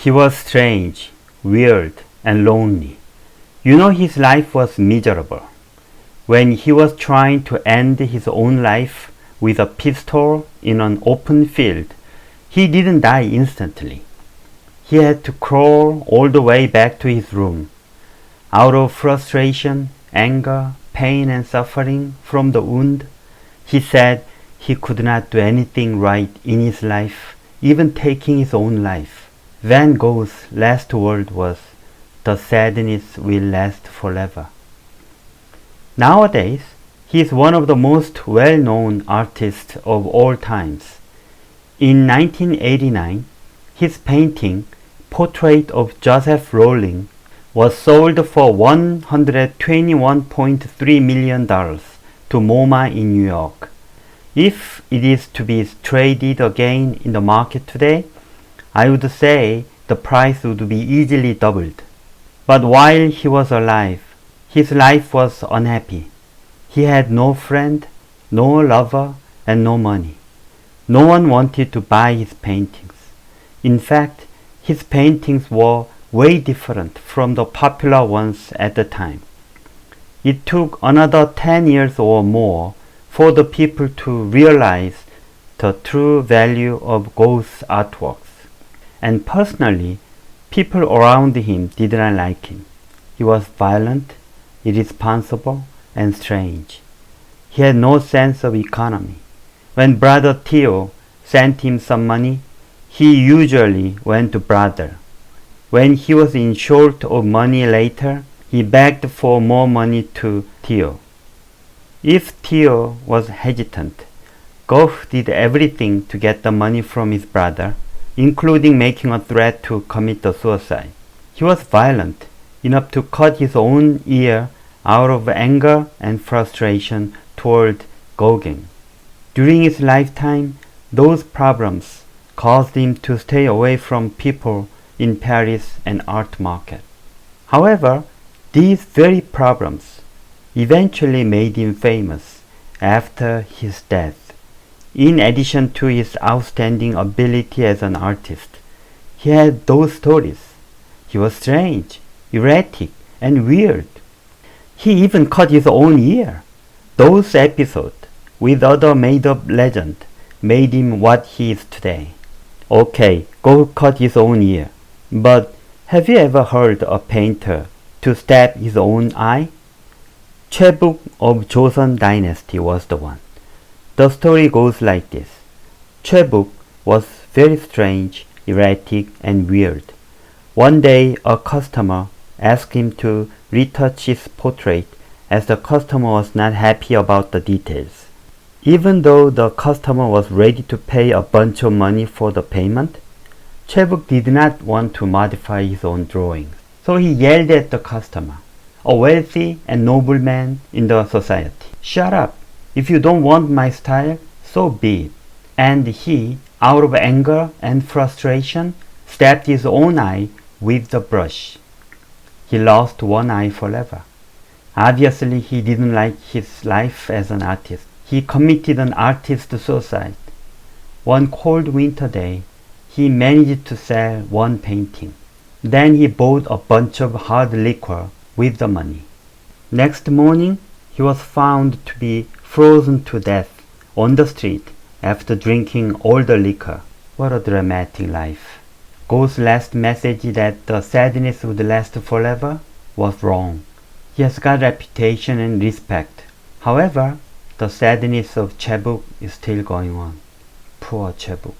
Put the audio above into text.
He was strange, weird, and lonely. You know, his life was miserable. When he was trying to end his own life with a pistol in an open field, he didn't die instantly. He had to crawl all the way back to his room. Out of frustration, anger, pain, and suffering from the wound, he said he could not do anything right in his life, even taking his own life. Van Gogh's last word was, "The sadness will last forever." Nowadays, he is one of the most well-known artists of all times. In 1989, his painting, Portrait of Joseph Rowling, was sold for $121.3 million to MoMA in New York. If it is to be traded again in the market today, I would say the price would be easily doubled. But while he was alive, his life was unhappy. He had no friend, no lover, and no money. No one wanted to buy his paintings. In fact, his paintings were way different from the popular ones at the time. It took another 10 years or more for the people to realize the true value of Gogh's artworks. And personally, people around him did not like him. He was violent, irresponsible, and strange. He had no sense of economy. When Brother Theo sent him some money, he usually went to Brother. When he was in short of money later, he begged for more money to Theo. If Theo was hesitant, Gogh did everything to get the money from his brother, including making a threat to commit suicide. He was violent enough to cut his own ear out of anger and frustration toward Gogh. During his lifetime, those problems caused him to stay away from people in Paris and art market. However, these very problems eventually made him famous after his death. In addition to his outstanding ability as an artist, he had those stories. He was strange, erratic, and weird. He even cut his own ear. Those episodes with other made-up legend made him what he is today. Okay, Gogh cut his own ear. But have you ever heard a painter to stab his own eye? Choi of Joseon Dynasty was the one. The story goes like this. Choi was very strange, erratic, and weird. One day, a customer asked him to retouch his portrait as the customer was not happy about the details. Even though the customer was ready to pay a bunch of money for the payment, Choi did not want to modify his own drawings. So he yelled at the customer, a wealthy and noble man in the society. "Shut up! If you don't want my style, so be it." And he, out of anger and frustration, stabbed his own eye with the brush. He lost one eye forever. Obviously, he didn't like his life as an artist. He committed an artist suicide. One cold winter day, he managed to sell one painting. Then he bought a bunch of hard liquor with the money. Next morning, he was found to be frozen to death on the street after drinking all the liquor. What a dramatic life. Gogh's last message that the sadness would last forever was wrong. He has got reputation and respect. However, the sadness of Choi is still going on. Poor Choi.